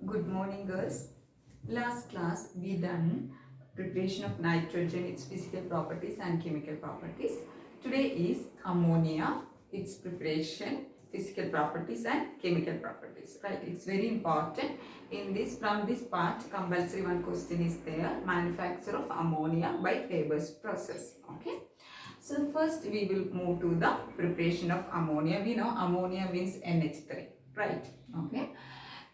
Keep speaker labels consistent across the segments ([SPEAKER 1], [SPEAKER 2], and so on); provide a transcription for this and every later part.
[SPEAKER 1] Good morning, girls. Last class we done preparation of nitrogen, its physical properties and chemical properties. Today is ammonia, its preparation, physical properties and chemical properties. Right? It's very important. In this, from this part, compulsory one question is there. Manufacture of ammonia by Haber's process. Okay. So first we will move to the preparation of ammonia. We know ammonia means NH3. Right? Okay.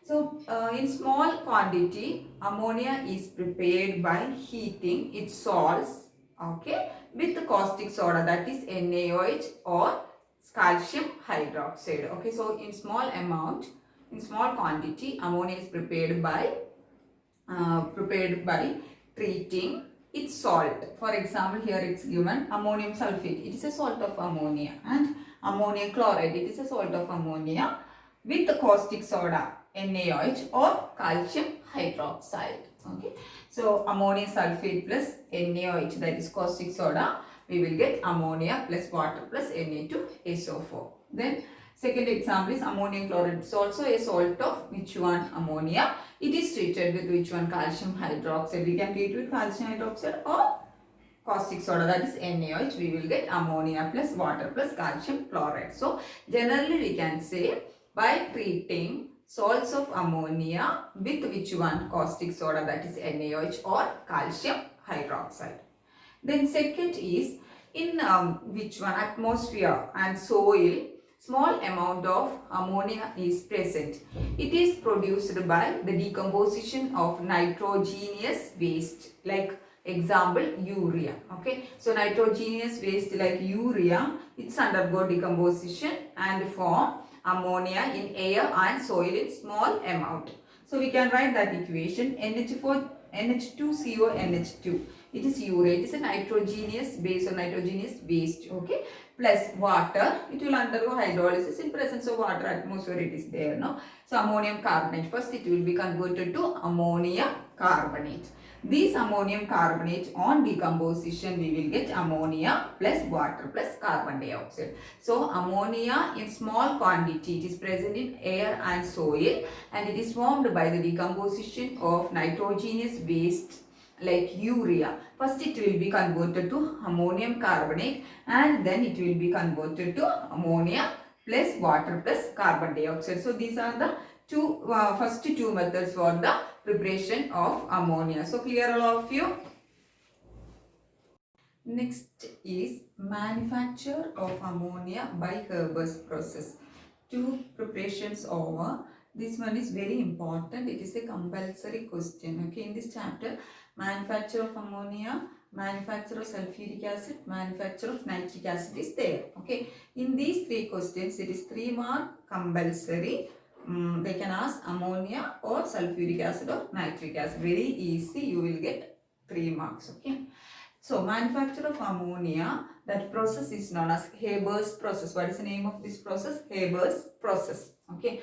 [SPEAKER 1] So, in small quantity, ammonia is prepared by heating its salts, okay, with caustic soda, that is NaOH or calcium hydroxide. Okay, so in small amount, in small quantity, ammonia is prepared by treating its salt. For example, here it's given ammonium sulfate. It is a salt of ammonia, and ammonium chloride. It is a salt of ammonia with caustic soda, NaOH or calcium hydroxide. Okay. So ammonium sulfate plus NaOH, that is caustic soda, we will get ammonia plus water plus Na2SO4. Then second example is ammonium chloride. It's also a salt of which one? Ammonia. It is treated with which one? Calcium hydroxide. We can treat with calcium hydroxide or caustic soda, that is NaOH. We will get ammonia plus water plus calcium chloride. So generally we can say by treating salts of ammonia with which one? Caustic soda, that is NaOH or calcium hydroxide. Then second is in which one? Atmosphere and soil, small amount of ammonia is present. It is produced by the decomposition of nitrogenous waste, like example urea. Okay, so nitrogenous waste like urea, it's undergo decomposition and form ammonia in air and soil in small amount. So we can write that equation NH4 NH2CO NH2. It is urea. It is a nitrogenous base or nitrogenous waste. Okay, plus water. It will undergo hydrolysis. In presence of water, atmosphere, it is there. No, so ammonium carbonate. First, it will be converted to ammonia carbonate. This ammonium carbonate on decomposition, we will get ammonia plus water plus carbon dioxide. So ammonia in small quantity, it is present in air and soil, and it is formed by the decomposition of nitrogenous waste like urea. First it will be converted to ammonium carbonate and then it will be converted to ammonia plus water plus carbon dioxide. So these are the first two methods for the preparation of ammonia. So clear all of you? Next is manufacture of ammonia by Haber's process. Two preparations over. This one is very important. It is a compulsory question. Okay, in this chapter, manufacture of ammonia, manufacture of sulfuric acid, manufacture of nitric acid is there. Okay, in these three questions, it is 3 mark compulsory. They can ask ammonia or sulfuric acid or nitric acid. Very easy. You will get 3 marks. Okay. So, manufacture of ammonia, that process is known as Haber's process. What is the name of this process? Haber's process. Okay.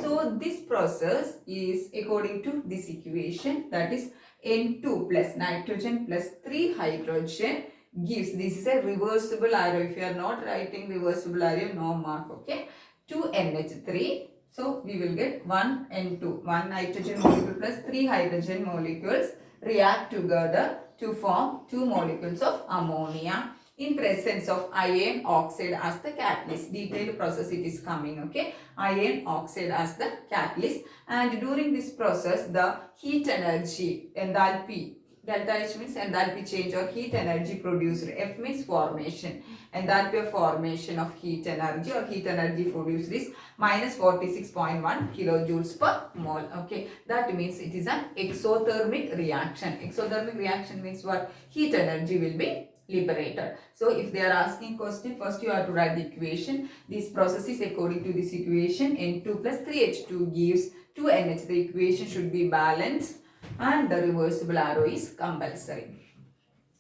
[SPEAKER 1] So, this process is according to this equation, that is N2 plus nitrogen plus 3 hydrogen gives, this is a reversible arrow. If you are not writing reversible arrow, no mark. Okay. 2 NH3. So, we will get 1 N2, 1 nitrogen molecule plus 3 hydrogen molecules react together to form 2 molecules of ammonia in presence of iron oxide as the catalyst. Detailed process it is coming. Okay, iron oxide as the catalyst, and during this process the heat energy, enthalpy, delta H means enthalpy change or heat energy produced. F means formation. Enthalpy of formation of heat energy or heat energy produced is minus 46.1 kilojoules per mole. Okay, that means it is an exothermic reaction. Exothermic reaction means what? Heat energy will be liberated. So if they are asking question, first you have to write the equation. This process is according to this equation. N2 plus 3H2 gives 2NH. The equation should be balanced and the reversible arrow is compulsory.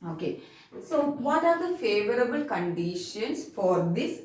[SPEAKER 1] Okay, so what are the favorable conditions for this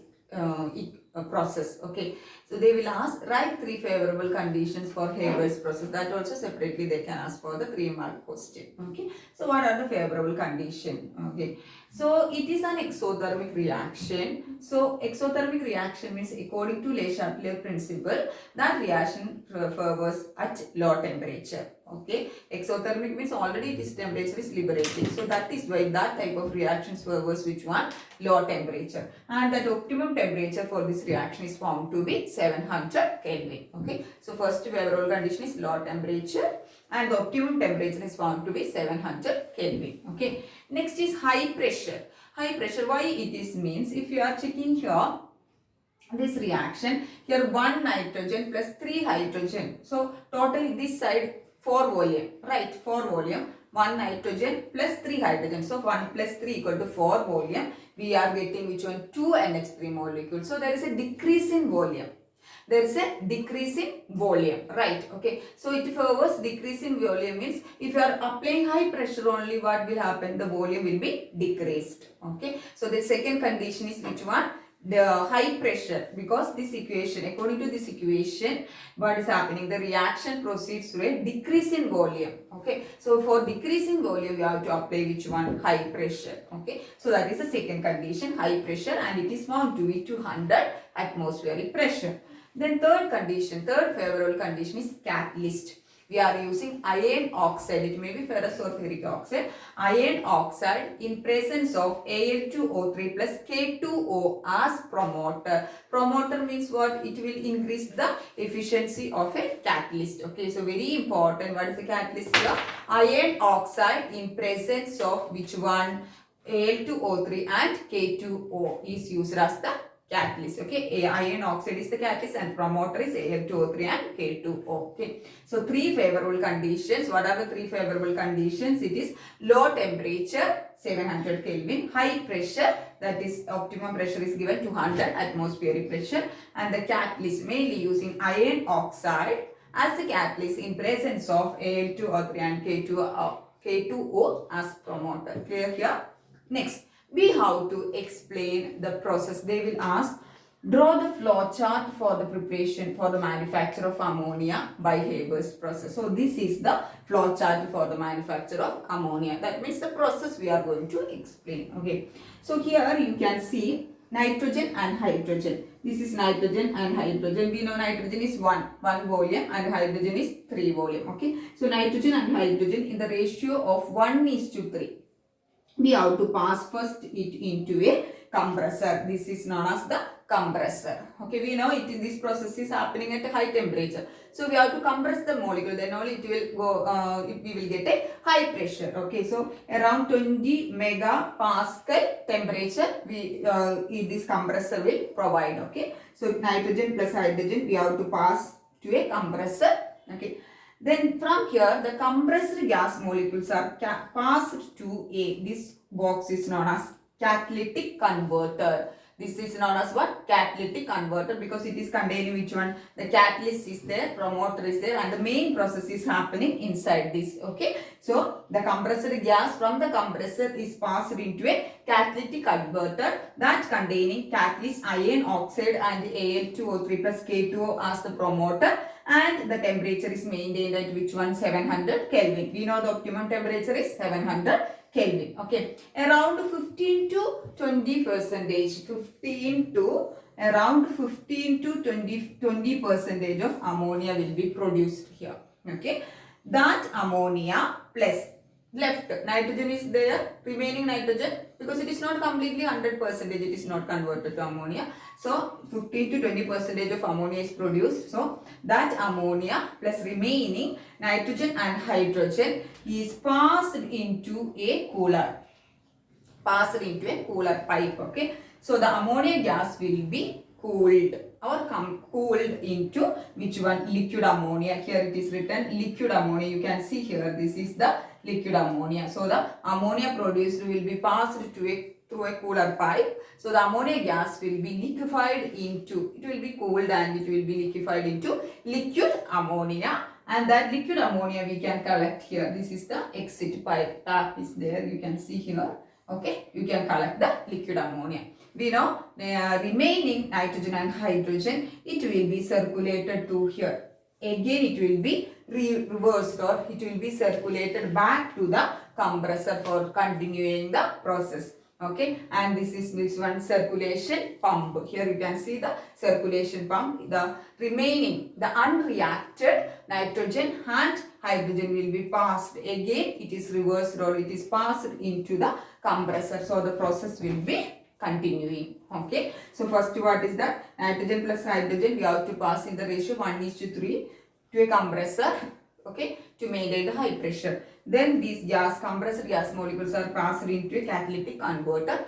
[SPEAKER 1] process. Okay, so they will ask write 3 favorable conditions for Haber's process. That also separately they can ask for the 3-mark question. Okay, so what are the favorable condition? Okay, so it is an exothermic reaction. So exothermic reaction means according to Le Chatelier's principle, that reaction fervors at low temperature. Okay, exothermic means already its temperature is liberating. So that is why that type of reactions fervors which one? Low temperature. And that optimum temperature for this reaction is found to be 700 Kelvin. Okay, so first favorable condition is low temperature and the optimum temperature is found to be 700 Kelvin. Okay, next is high pressure. High pressure, why it is means, if you are checking here, this reaction, here 1 nitrogen plus 3 hydrogen. So totally this side 4 volume, right? 4 volume, 1 nitrogen plus 3 hydrogen. So 1 plus 3 equal to 4 volume. We are getting which one? 2 NH3 molecules. So there is a decrease in volume. There is a decrease in volume, right? Okay, so it favors decrease in volume means if you are applying high pressure only, what will happen? The volume will be decreased. Okay, so the second condition is which one? The high pressure, because this equation, according to this equation, what is happening? The reaction proceeds to a decrease in volume. Okay, so for decrease in volume, you have to apply which one? High pressure. Okay, so that is the second condition, high pressure, and it is found to be 200 atmospheric pressure. Then third condition, third favorable condition is catalyst. We are using iron oxide, it may be ferrous or ferric oxide, iron oxide in presence of Al2O3 plus K2O as promoter. Promoter means what? It will increase the efficiency of a catalyst. Okay, so very important. What is the catalyst here? Iron oxide in presence of which one? Al2O3 and K2O is used as the catalyst. Okay, iron oxide is the catalyst and promoter is Al2O3 and K2O. Okay, so 3 favorable conditions. What are the 3 favorable conditions? It is low temperature 700 Kelvin, high pressure, that is optimum pressure is given 200 atmospheric pressure, and the catalyst mainly using iron oxide as the catalyst in presence of Al2O3 and K2O as promoter. Clear here? Next, we have to explain the process. They will ask, draw the flow chart for the preparation for the manufacture of ammonia by Haber's process. So this is the flow chart for the manufacture of ammonia. That means the process we are going to explain. Okay, so here you can see nitrogen and hydrogen. This is nitrogen and hydrogen. We know nitrogen is 1 volume and hydrogen is 3 volume. Okay, so nitrogen and hydrogen in the ratio of 1:3. We have to pass first it into a compressor. This is known as the compressor. Okay, we know this process is happening at a high temperature. So we have to compress the molecule, then only it will go, we will get a high pressure. Okay, so around 20 megapascal temperature this compressor will provide. Okay, so nitrogen plus hydrogen we have to pass to a compressor. Okay. Then from here, the compressed gas molecules are passed to this box is known as catalytic converter. This is known as what? Catalytic converter, because it is containing which one? The catalyst is there, promoter is there, and the main process is happening inside this. Okay, so the compressed gas from the compressor is passed into a catalytic converter that containing catalyst iron oxide and the Al2O3 plus K2O as the promoter, and the temperature is maintained at which one? 700 Kelvin. We know the optimum temperature is 700 Kelvin. Okay, around 15 to 20 percentage, 15 to 20 percentage of ammonia will be produced here. Okay, that ammonia plus left nitrogen is there, remaining nitrogen, because it is not completely 100%, it is not converted to ammonia. So 15 to 20 percentage of ammonia is produced. So that ammonia plus remaining nitrogen and hydrogen is passed into a cooler. Pipe. Okay, so the ammonia gas will be cooled or cooled into which one? Liquid ammonia. Here it is written liquid ammonia. You can see here, this is the liquid ammonia. So the ammonia produced will be passed through a cooler pipe. So the ammonia gas will be liquefied into, it will be cooled and it will be liquefied into liquid ammonia. And that liquid ammonia we can collect here. This is the exit pipe. Tap is there. You can see here. Okay, you can collect the liquid ammonia. We know remaining nitrogen and hydrogen, it will be circulated through here. Again, it will be reversed, or it will be circulated back to the compressor for continuing the process. Okay, and this is this one circulation pump. Here you can see the circulation pump. The remaining, the unreacted nitrogen and hydrogen will be passed. Again, it is reversed, or it is passed into the compressor. So the process will be continuing. Okay, so first what is that? Nitrogen plus hydrogen we have to pass in the ratio 1:3 to a compressor. Okay, to maintain the high pressure. Then these gas, compressed gas molecules are passed into a catalytic converter,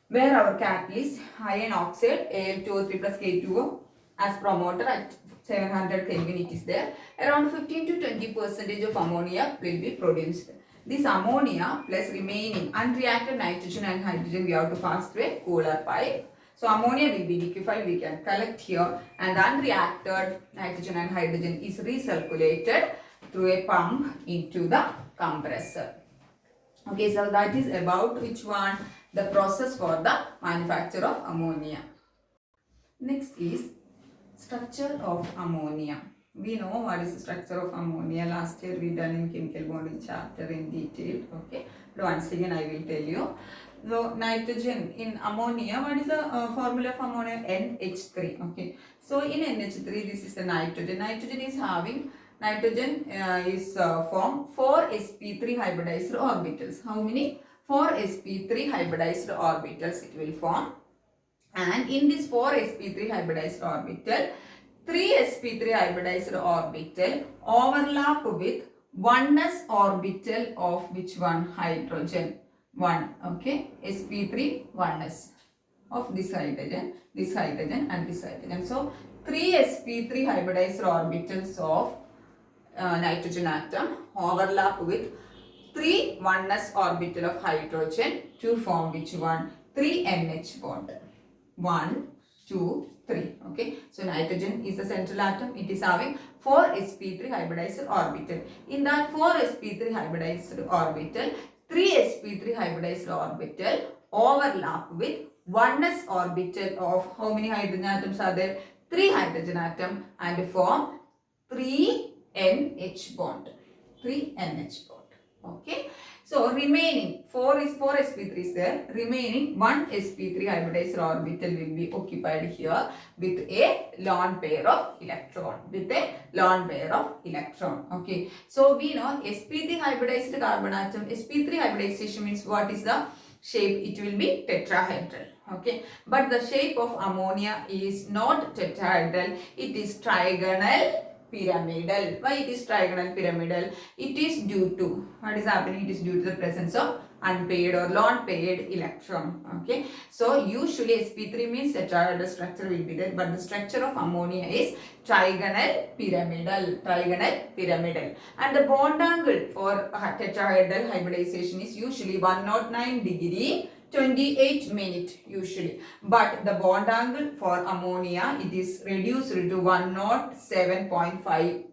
[SPEAKER 1] where our catalyst iron oxide Al2O3 plus K2O as promoter at 700 Kelvin it is there. Around 15 to 20% of ammonia will be produced. This ammonia plus remaining unreacted nitrogen and hydrogen we have to pass through a Kohler pipe. So ammonia will be liquefied, we can collect here, and the unreacted nitrogen and hydrogen is recirculated through a pump into the compressor. Okay, so that is about which one? The process for the manufacture of ammonia. Next is structure of ammonia. We know what is the structure of ammonia. Last year we done in chemical bonding chapter in detail. Okay, but once again I will tell you. So nitrogen in ammonia, what is the formula of ammonia? NH3. Okay, so in NH3 this is the nitrogen. Nitrogen is having is form 4 sp3 hybridized orbitals. How many? 4 sp3 hybridized orbitals it will form. And in this 4 sp3 hybridized orbital, 3 sp3 hybridized orbital overlap with 1s orbital of which one? Hydrogen. 1. Okay, sp3 1s of this hydrogen and this hydrogen. So 3 sp3 hybridized orbitals of nitrogen atom overlap with 3 1s orbital of hydrogen to form which one? 3 NH bond. 1, 2, 3. Okay, so nitrogen is the central atom. It is having 4 sp3 hybridized orbital. In that 4 sp3 hybridized orbital, 3 sp3 hybridized orbital overlap with 1s orbital of how many hydrogen atoms are there? 3 hydrogen atom, and form 3 NH bond. 3 NH bond. Okay, so remaining 4 sp3 is there. Remaining 1 sp3 hybridized orbital will be occupied here with a lone pair of electron. Okay, so we know sp3 hybridized carbon atom. sp3 hybridization means what is the shape? It will be tetrahedral. Okay, but the shape of ammonia is not tetrahedral. It is trigonal pyramidal. Why it is trigonal pyramidal? It is due to, what is happening? It is due to the presence of unpaired or lone paired electron. Okay, so usually sp3 means tetrahedral structure will be there, but the structure of ammonia is trigonal pyramidal. And the bond angle for tetrahedral hybridization is usually 109 degree 28 minutes usually, but the bond angle for ammonia, it is reduced to 107.5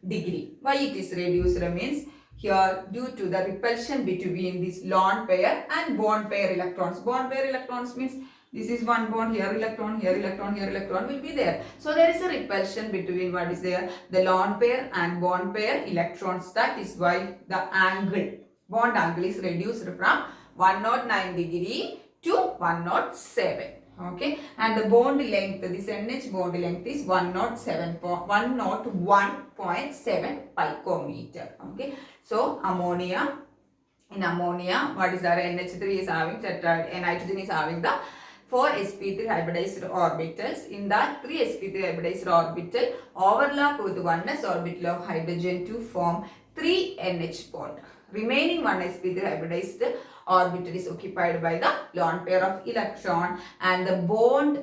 [SPEAKER 1] degree. Why it is reduced? Means here due to the repulsion between this lone pair and bond pair electrons. Bond pair electrons means this is one bond, here electron, here electron, here electron will be there. So there is a repulsion between what is there? The lone pair and bond pair electrons. That is why the angle, bond angle is reduced from 109 degree to 107. Okay, and the bond length, this NH bond length is 101.7 picometer. Okay, so ammonia, in ammonia, what is our NH3 is having nitrogen is having the 4 sp3 hybridized orbitals. In that 3 sp3 hybridized orbital overlap with 1s orbital of hydrogen to form 3 NH bond. Remaining 1 sp3 hybridized orbital is occupied by the lone pair of electron, and the bond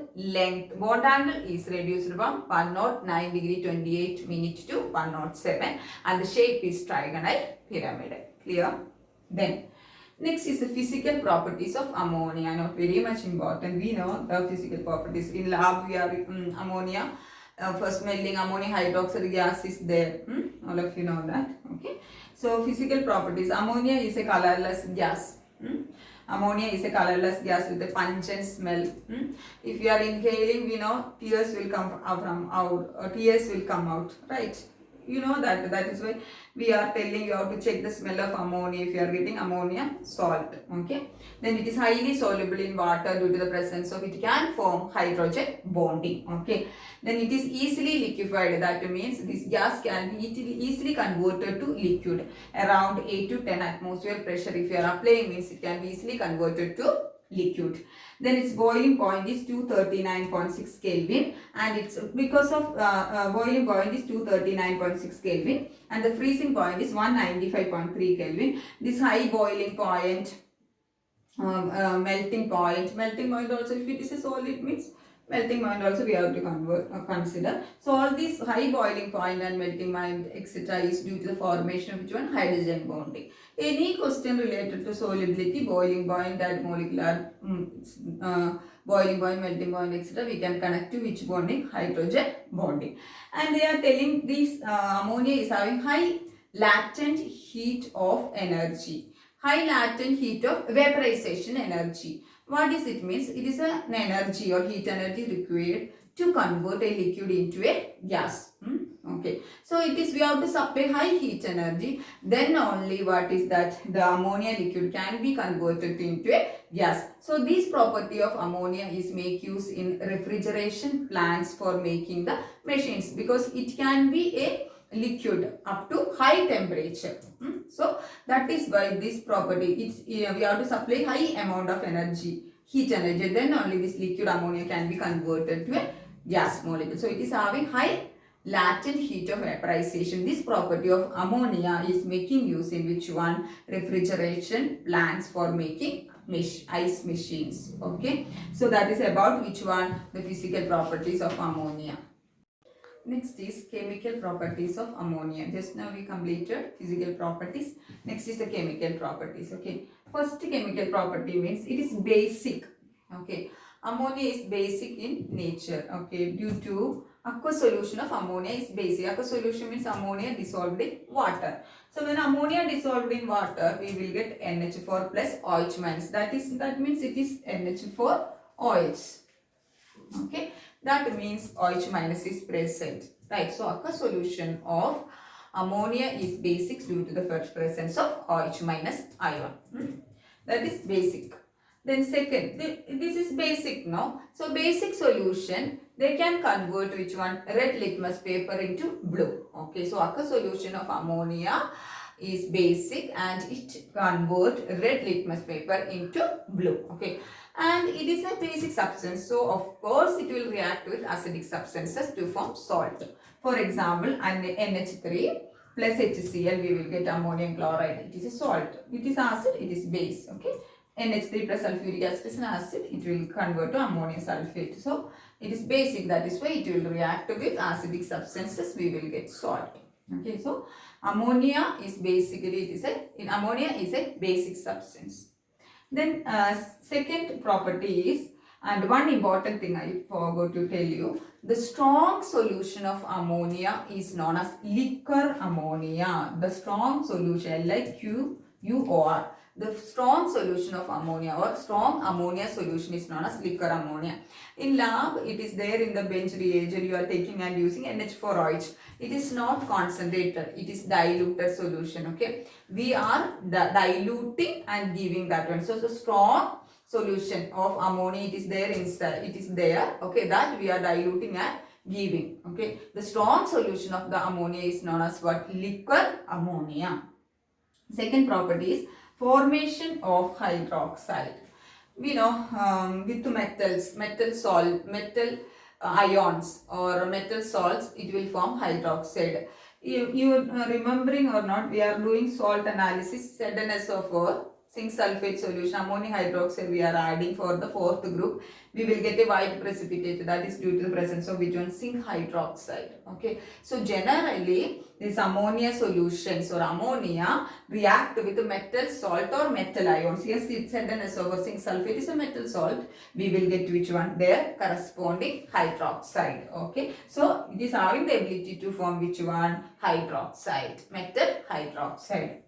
[SPEAKER 1] angle is reduced from 109 degree 28 minutes to 107, and the shape is trigonal pyramid. Clear? Then next is the physical properties of ammonia. Not very much important. We know the physical properties. In lab we are ammonia. First melting ammonium hydroxide gas is there. All of you know that. Okay. So physical properties. Ammonia is a colorless gas. Ammonia is a colorless gas with a pungent smell. If you are inhaling, we know tears will come tears will come out, right? You know that is why we are telling you how to check the smell of ammonia if you are getting ammonia salt. Okay, then it is highly soluble in water due to the presence of it can form hydrogen bonding. Okay, then it is easily liquefied, that means this gas can be easily converted to liquid around 8 to 10 atmosphere pressure. If you are applying, means it can be easily converted to liquid. Then its boiling point is 239.6 Kelvin, and it's because of boiling point is 239.6 Kelvin and the freezing point is 195.3 Kelvin. This high boiling point, melting point also, if it is a solid, means melting point also we have to consider. So all these high boiling point and melting point etc. is due to the formation of which one? Hydrogen bonding. Any question related to solubility, boiling point and molecular boiling point, melting point etc. we can connect to which bonding? Hydrogen bonding. And they are telling this ammonia is having high latent heat of energy. High latent heat of vaporization energy. What does it means? It is an energy or heat energy required to convert a liquid into a gas. Okay. So it is, we have to supply high heat energy. Then only what is that? The ammonia liquid can be converted into a gas. So this property of ammonia is make use in refrigeration plants for making the machines, because it can be a liquid up to high temperature. So that is why this property, it's, we have to supply high amount of energy, heat energy, then only this liquid ammonia can be converted to a gas molecule. So it is having high latent heat of vaporization. This property of ammonia is making use in which one? Refrigeration plants for making ice machines. Okay, so that is about which one? The physical properties of ammonia. Next is chemical properties of ammonia. Just now we completed physical properties. Next is the chemical properties. Okay. First chemical property means it is basic. Okay. Ammonia is basic in nature. Okay. Due to aqueous solution of ammonia is basic. Aqueous solution means ammonia dissolved in water. So when ammonia dissolved in water, we will get NH4 plus OH minus. That means it is NH4 OH. Okay. That means OH minus is present. Right. So aqueous solution of ammonia is basic due to the first presence of OH minus ion. That is basic. Then second, this is basic now. So basic solution, they can convert which one? Red litmus paper into blue. Okay. So aqueous solution of ammonia is basic and it convert red litmus paper into blue. Okay. And it is a basic substance, so of course it will react with acidic substances to form salt. For example, NH3 plus HCl, we will get ammonium chloride. It is a salt. It is acid, it is base. Okay. NH3 plus sulfuric acid is an acid, it will convert to ammonium sulfate. So it is basic, that is why it will react with acidic substances, we will get salt. Okay, so ammonia is basically, ammonia is a basic substance. Then second property is, and one important thing I forgot to tell you, the strong solution of ammonia is known as liquor ammonia. The strong solution, like QUR. The strong solution of ammonia or strong ammonia solution is known as liquor ammonia. In lab, it is there in the bench reagent you are taking and using NH4OH. It is not concentrated, it is diluted solution. Okay, we are diluting and giving that one. So the strong solution of ammonia, it is there inside, it is there. Okay, that we are diluting and giving. Okay, the strong solution of the ammonia is known as what? Liquor ammonia. Second property is formation of hydroxide. We know with metals, metal ions or metal salts, it will form hydroxide. You remembering or not, we are doing salt analysis, ZnSO4, zinc sulfate solution, ammonium hydroxide we are adding for the fourth group. We will get a white precipitate, that is due to the presence of which one? Zinc hydroxide. Okay. So generally, these ammonia solutions or ammonia react with the metal salt or metal ions. Yes, it's ZnSO4, zinc sulfate is a metal salt. We will get which one? Their corresponding hydroxide. Okay. So it is having the ability to form which one? Hydroxide, metal hydroxide.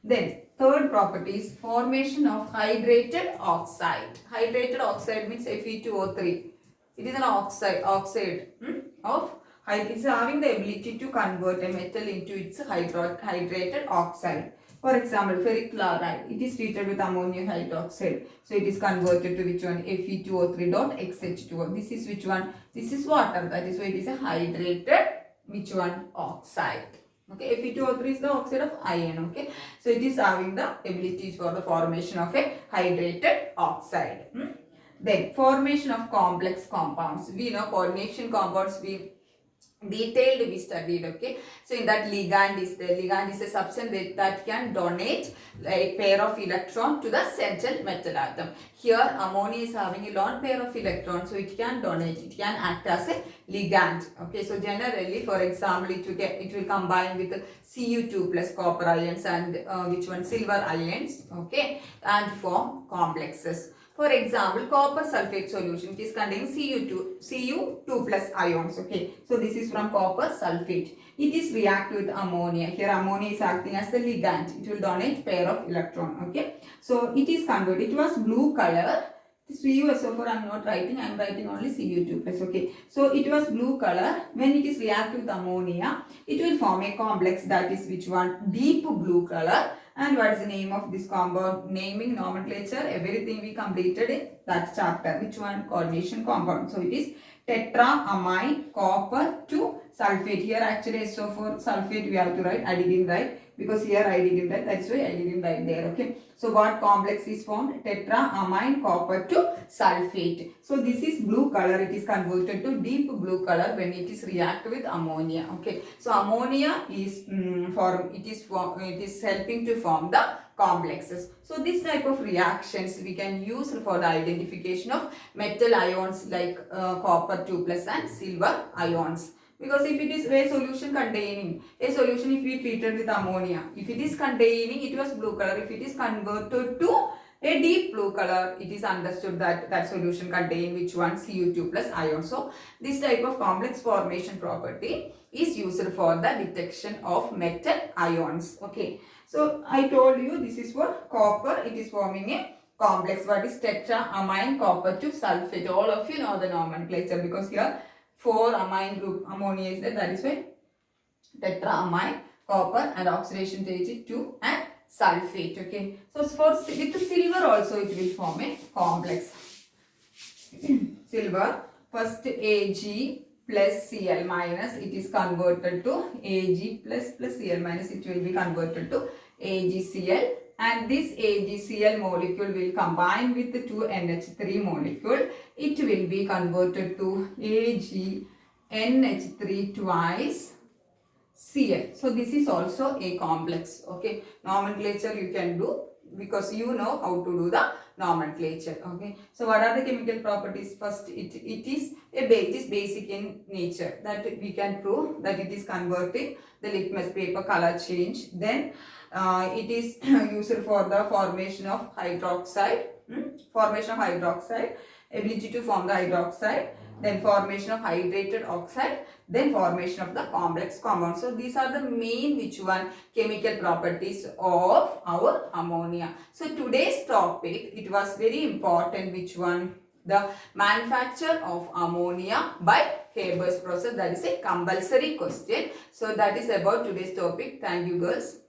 [SPEAKER 1] Then third property is formation of hydrated oxide. Hydrated oxide means Fe2O3. It is an oxide of it is having the ability to convert a metal into its hydrated oxide. For example, ferric chloride, it is treated with ammonium hydroxide. So it is converted to which one? Fe2O3.XH2O. This is which one? This is water. That is why it is a hydrated which one? Oxide. Okay, Fe2O3 is the oxide of iron. Okay, so it is having the abilities for the formation of a hydrated oxide. Then formation of complex compounds. We know coordination compounds we studied. Okay, so in that ligand is there. Ligand is a substance that can donate a pair of electron to the central metal atom. Here ammonia is having a lone pair of electrons, so it can donate, it can act as a ligand. Okay, so generally, for example, it will combine with Cu2 plus copper ions and which one, silver ions. Okay, and form complexes. For example, copper sulfate solution, it is containing Cu2 plus ions. Okay, so this is from copper sulfate. It is react with ammonia. Here ammonia is acting as the ligand. It will donate pair of electron. Okay, so it is converted. It was blue color. CuSO4 I am not writing. I am writing only Cu2 plus. Okay, so it was blue color. When it is react with ammonia, it will form a complex that is which one? Deep blue color. And what is the name of this compound? Naming, nomenclature, everything we completed in that chapter. Which one? Coordination compound. So it is tetraamine copper 2 sulfate. Here actually SO4 sulfate we have to write. I didn't write because here I didn't write. That's why I didn't write there. Okay. So what complex is formed? Tetraamine copper 2 sulfate. So this is blue color. It is converted to deep blue color when it is react with ammonia. Okay. So ammonia is it is helping to form the complexes. So this type of reactions we can use for the identification of metal ions like copper 2 plus and silver ions. Because if it is a solution containing, a solution if we treated with ammonia, if it is containing, it was blue color. If it is converted to a deep blue color, it is understood that that solution contain which one? Cu2 plus ion. So this type of complex formation property is used for the detection of metal ions. Okay. So I told you this is for copper. It is forming a complex. What is tetraamine copper 2 sulfate? All of you know the nomenclature because here 4 amine group ammonia is there. That is why tetraamine copper and oxidation stage is 2 and sulfate. Okay. So for with the silver also it will form a complex. Silver, first Ag plus Cl minus, it is converted to Ag plus Cl minus, it will be converted to AgCl, and this AgCl molecule will combine with the 2NH3 molecule. It will be converted to AgNH3 twice Cl. So this is also a complex. Okay, nomenclature you can do because you know how to do the nomenclature. Okay, so what are the chemical properties? First, it is basic in nature, that we can prove that it is converting the litmus paper color change. Then it is used for the formation of hydroxide, ability to form the hydroxide, then formation of hydrated oxide, then formation of the complex compound. So these are the main which one chemical properties of our ammonia. So today's topic, it was very important which one? The manufacture of ammonia by Haber's process. That is a compulsory question. So that is about today's topic. Thank you girls.